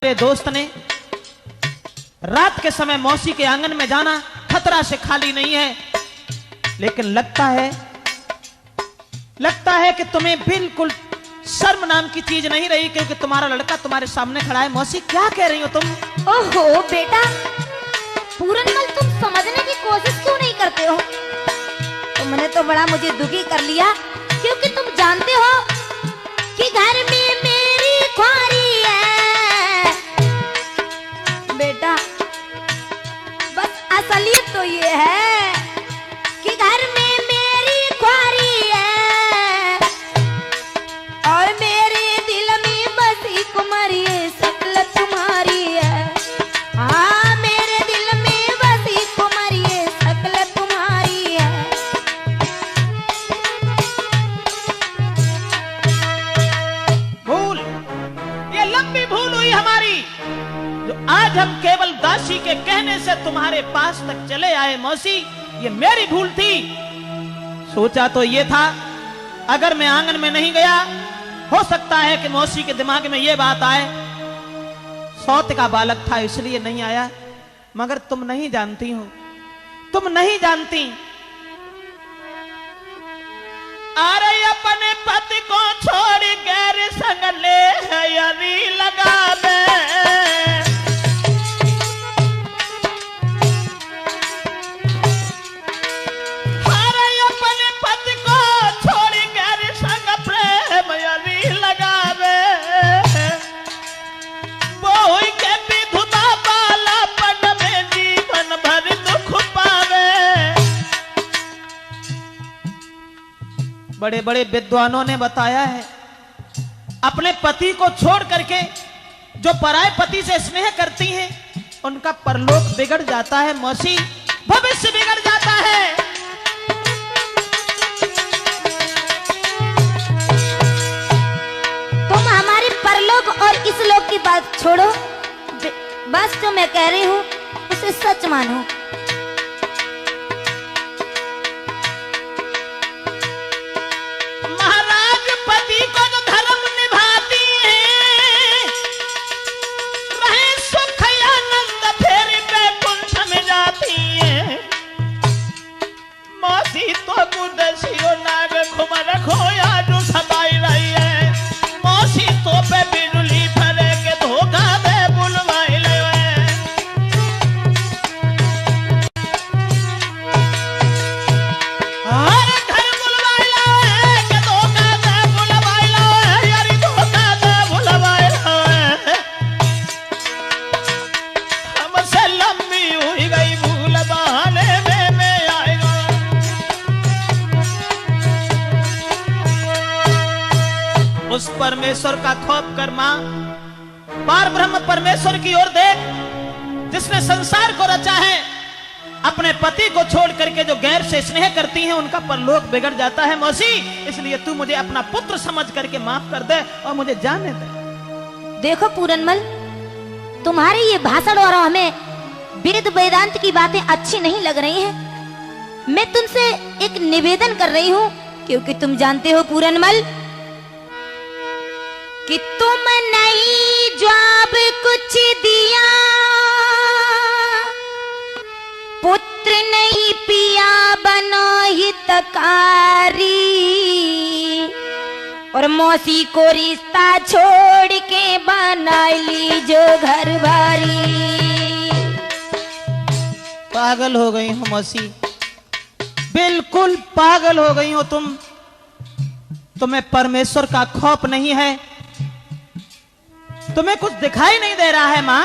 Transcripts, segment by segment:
मेरे दोस्त ने रात के समय मौसी के आंगन में जाना खतरा से खाली नहीं है, लेकिन लगता है कि तुम्हें बिल्कुल शर्म नाम की चीज नहीं रही, क्योंकि तुम्हारा लड़का तुम्हारे सामने खड़ा है। मौसी क्या कह रही हो तुम? ओहो बेटा, पूरनमल तुम समझने की कोशिश क्यों नहीं करते हो? तुमने तो बड़ा मुझे दुखी कर लिया, क्योंकि तुम जानते हो कि घर में मेरी ख्वारी है। बेटा बस असलियत तो ये है कि घर में मेरी ख्वारी है और मेरे दिल में बसी कुमारी शक्ल तुम्हारी है। हाँ, मेरे दिल में बसी कुमारी शक्ल तुम्हारी है। भूल, ये लंबी भूल हुई हमारी, जो आज हम केवल दासी के कहने से तुम्हारे पास तक चले आए। मौसी, ये मेरी भूल थी। सोचा तो ये था, अगर मैं आंगन में नहीं गया, हो सकता है कि मौसी के दिमाग में ये बात आए, सौत का बालक था इसलिए नहीं आया। मगर तुम नहीं जानती हो, तुम नहीं जानती। अरे अपने पति को छोड़ गैर संग ले हरी लगा दे। अरे अपने पति को छोड़ गैर संग प्रेम हरी लगा दे। वो के विधुता बालापन में जीवन भर दुख पावे। बड़े बड़े विद्वानों ने बताया है, अपने पति को छोड़ करके जो पराये पति से स्नेह करती हैं, उनका परलोक बिगड़ जाता है। मौसी, भविष्य बिगड़ जाता है। तुम हमारे परलोक और इस लोक की बात छोड़ो, बस जो मैं कह रही हूँ उसे सच मानो। महाराज पति को जो धर्म निभाती है, रहे सुख आनंद फिर बैकुंठ में जाती है। मौसी तो कुदसियो नाग घुमर खोया जो सताई रही है। मौसी तो पे बिजली फरे के धोखा दे बुलवाई ले। उस परमेश्वर का खौफ कर मां, पार ब्रह्म परमेश्वर की ओर देख, जिसने संसार को रचा है। अपने पति को छोड़ करके जो गैर से स्नेह करती हैं, उनका परलोक बिगड़ जाता है। मौसी, इसलिए तू मुझे अपना पुत्र समझ करके माफ कर दे और मुझे जाने दे। देखो पूरनमल, तुम्हारे ये भाषण और हमें वेद वेदांत की बातें अच्छी नहीं लग रही हैं। मैं तुमसे एक निवेदन कर रही हूँ, क्योंकि तुम जानते हो पूरनमल कि तुम नहीं जवाब कुछ दिया, पुत्र नहीं पिया बनो हितकारी, और मौसी को रिश्ता छोड़ के बना ली जो घर बारी। पागल हो गई हो मौसी, बिल्कुल पागल हो गई हो तुम। तुम्हें परमेश्वर का खौफ नहीं है, तुम्हें कुछ दिखाई नहीं दे रहा है मां।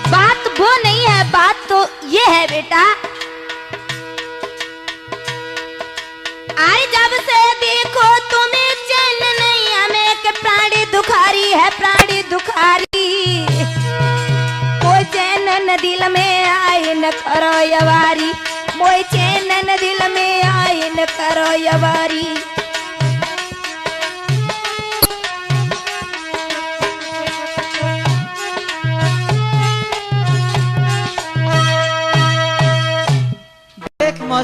बात वो नहीं है, बात तो ये है बेटा, अरे जब से देखो तुम्हें चैन नहीं, हमें के प्राणी दुखारी है, प्राणी दुखारी। कोई चैन न दिल में आए न करो यवारी, मोई चैन न दिल में आए न करो यवारी।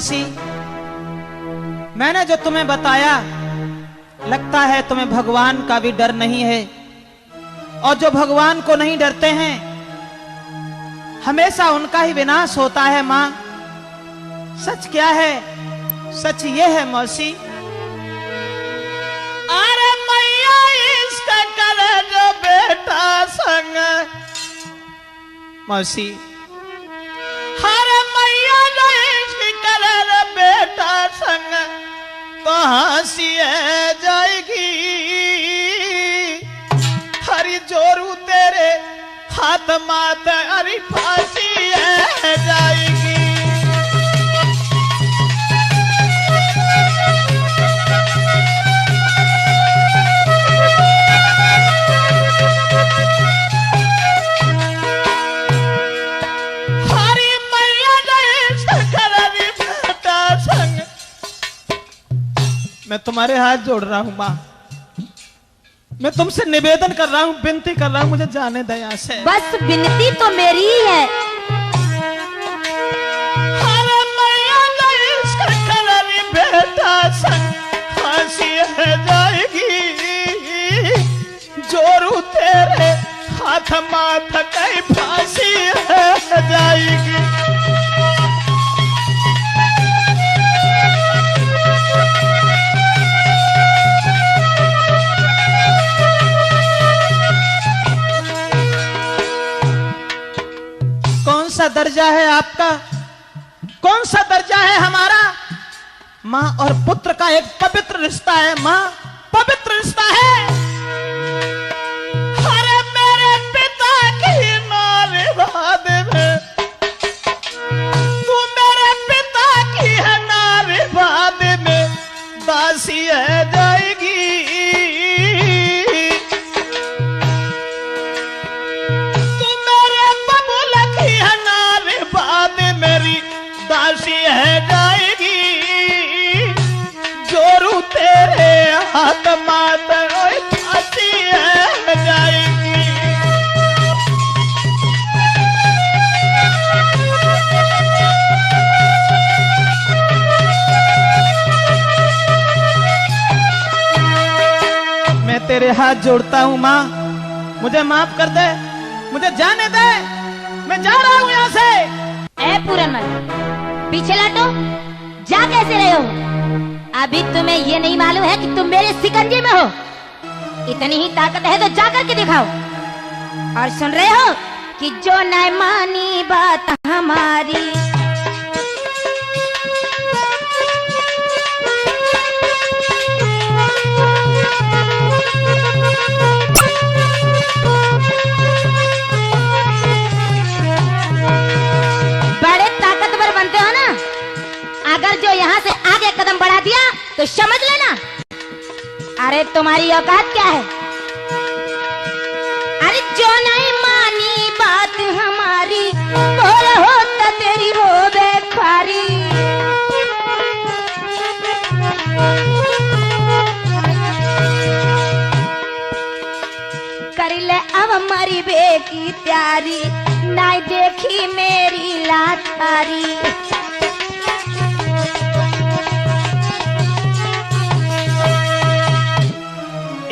मौसी, मैंने जो तुम्हें बताया, लगता है तुम्हें भगवान का भी डर नहीं है। और जो भगवान को नहीं डरते हैं, हमेशा उनका ही विनाश होता है। मां, सच क्या है? सच ये है मौसी, अरे मैया इसका करे जो बेटा संग। मौसी, अरे मैया इसकी करे जो बेटा संग, तो हंसी जाएगी। हरी जोरू तेरे हाथ मात, हरी फांसी जाएगी। मैं तुम्हारे हाथ जोड़ रहा हूं मां, मैं तुमसे निवेदन कर रहा हूं, विनती कर रहा हूं, मुझे जाने दया से। बस विनती तो मेरी ही है। अरे मैया इसका कलरी बेटा संग, फांसी जाएगी। जोरू तेरे हाथ माथ कई फांसी जाएगी। कौन सा दर्जा है आपका, कौन सा दर्जा है हमारा? मां और पुत्र का एक पवित्र रिश्ता है मां, पवित्र रिश्ता है। अरे मेरे पिता की नारीवाद में, तू मेरे पिता की है नारीवाद में, दासी है जाएगी। दासी है जाएगी। जोरू तेरे हाथ मात फांसी है जाएगी। मैं तेरे हाथ जोड़ता हूं मां, मुझे माफ कर दे, मुझे जाने दे, मैं जा रहा हूं यहां से। ए पूरनमल, पीछे लौटो, जा कैसे रहे हो? अभी तुम्हें ये नहीं मालूम है कि तुम मेरे शिकंजे में हो। इतनी ही ताकत है तो जाकर के दिखाओ। और सुन रहे हो कि जो न मानी बात हमारी, अगर जो यहाँ से आगे कदम बढ़ा दिया तो समझ लेना, अरे तुम्हारी औकात क्या है? अरे जो नहीं मानी बात हमारी, बोल होता तेरी हो बेखारी। कर ले अब हमारी बे की तैयारी, ना देखी मेरी लाचारी।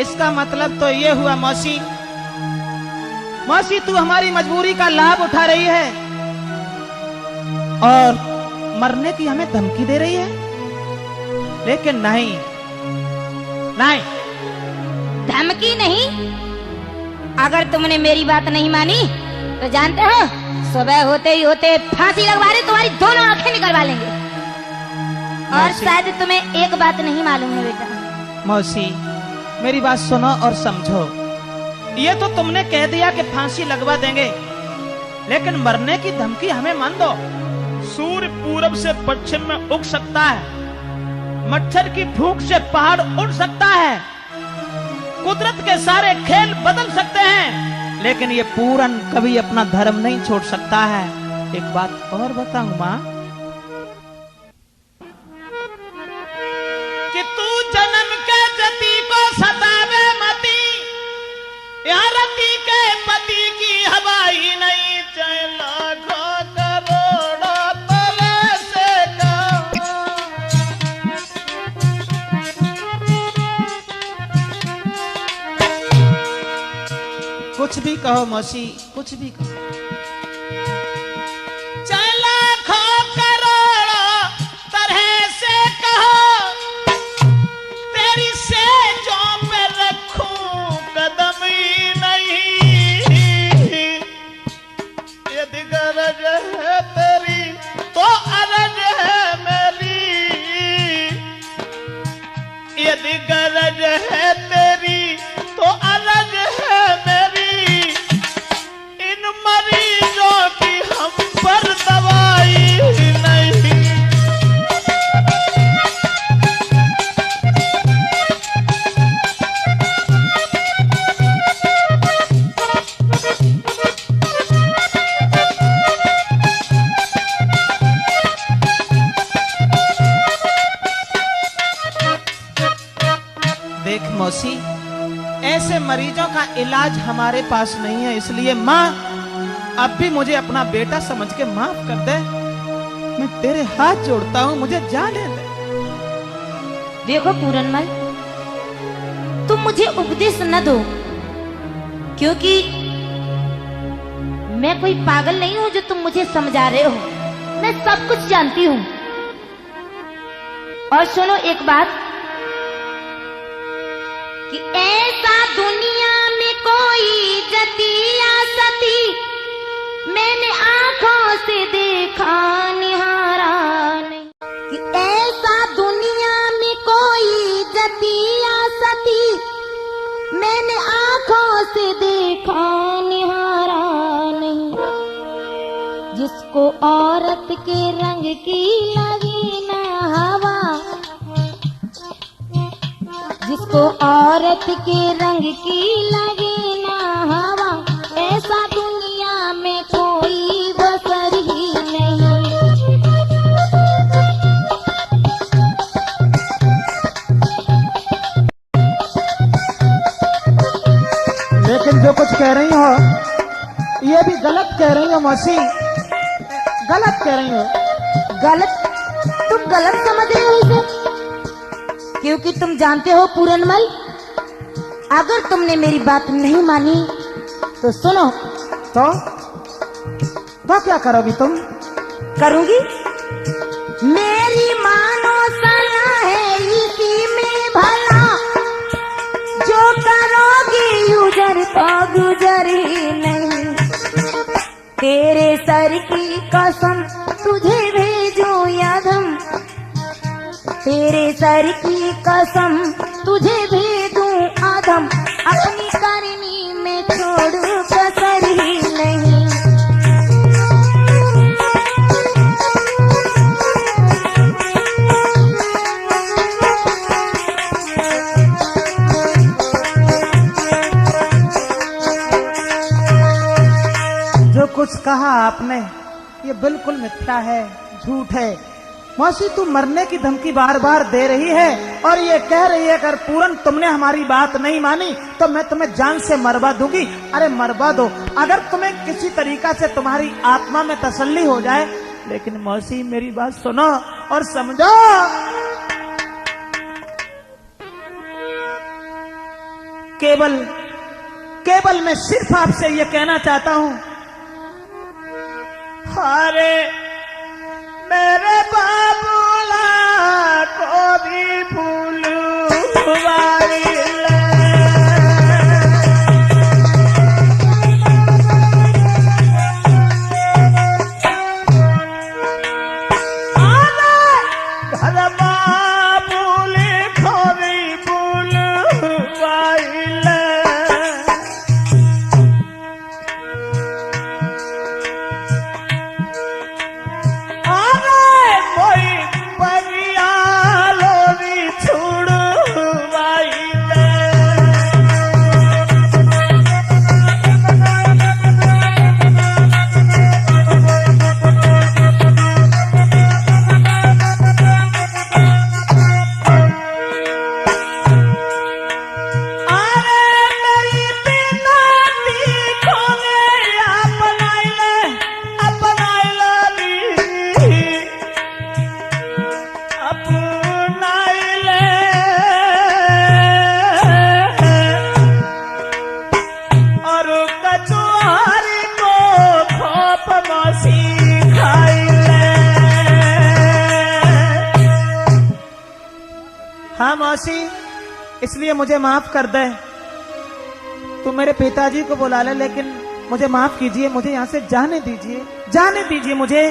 इसका मतलब तो ये हुआ मौसी, मौसी तू हमारी मजबूरी का लाभ उठा रही है और मरने की हमें धमकी दे रही है। लेकिन नहीं नहीं, धमकी नहीं। अगर तुमने मेरी बात नहीं मानी तो जानते हो, सुबह होते ही होते फांसी लगवा रहे, तुम्हारी दोनों आंखें निकलवा लेंगे। और शायद तुम्हें एक बात नहीं मालूम है बेटा। मौसी मेरी बात सुनो और समझो, ये तो तुमने कह दिया कि फांसी लगवा देंगे, लेकिन मरने की धमकी हमें मान दो। सूर्य पूरब से पश्चिम में उग सकता है, मच्छर की फूंक से पहाड़ उड़ सकता है, कुदरत के सारे खेल बदल सकते हैं, लेकिन ये पूरन कभी अपना धर्म नहीं छोड़ सकता है। एक बात और बताऊं मां, कि तू जन्म के जति को सतावे मती, यहाँ रति के पति की हवाई नहीं, चाहे लाखों करोड़ों तले से का। कुछ भी कहो मौसी, कुछ भी कहो। चाहे लाखों करोड़ों तरह से कहो, तेरी सेजों पे रखूं कदम ही नहीं। यदि गरज है तेरी तो अरज है मेरी, यदि गरज है तेरी तो अरज है मेरी। इन मरीजों की हम पर दवाई नहीं। देख मौसी, ऐसे मरीजों का इलाज हमारे पास नहीं है, इसलिए माँ अब भी मुझे अपना बेटा समझ के माफ कर दे। मैं तेरे हाथ जोड़ता हूँ, मुझे जाने दे। देखो पूरनमल, तुम मुझे उपदेश न दो, क्योंकि मैं कोई पागल नहीं हूं जो तुम मुझे समझा रहे हो। मैं सब कुछ जानती हूँ। और सुनो एक बात, कि ऐसा दुनिया में कोई जतिया सती मैंने आंखों से देखा निहारा नहीं। कि ऐसा दुनिया में कोई जतिया सती मैंने आंखों से देखा निहारा नहीं। जिसको औरत के रंग की लगी ना हवा, जिसको औरत के रंग की लगे ना हवा, ऐसा दुनिया में कोई बसर ही नहीं। लेकिन जो कुछ कह रही हो ये भी गलत कह रही हो मौसी, गलत कह रही हो। गलत? तुम गलत समझ रहे हो इसे? क्योंकि तुम जानते हो पूरनमल, अगर तुमने मेरी बात नहीं मानी तो सुनो। तो क्या करोगी तुम? करूंगी? मेरी मानो सलाह है इसी में भला, जो करोगी उजर तो गुजर ही नहीं। तेरे सर की कसम तुझे भेजूं यादम, तेरे सर की कसम तुझे भेजूं आदम, अपनी करनी में छोड़ कसर ही नहीं। जो कुछ कहा आपने ये बिल्कुल मिथ्या है, झूठ है। मौसी तू मरने की धमकी बार बार दे रही है और ये कह रही है अगर पूरन तुमने हमारी बात नहीं मानी तो मैं तुम्हें जान से मरवा दूंगी। अरे मरवा दो, अगर तुम्हें किसी तरीका से तुम्हारी आत्मा में तसल्ली हो जाए। लेकिन मौसी मेरी बात सुनो और समझो, केवल मैं सिर्फ आपसे ये कहना चाहता हूं, अरे मेरे बाबूला को भी भूलवाई ले। घर बाबूले को भी भूलवाई ले। मौसी, इसलिए मुझे माफ कर दे। तू मेरे पिताजी को बुला ले, लेकिन मुझे माफ कीजिए, मुझे यहाँ से जाने दीजिए, जाने दीजिए मुझे।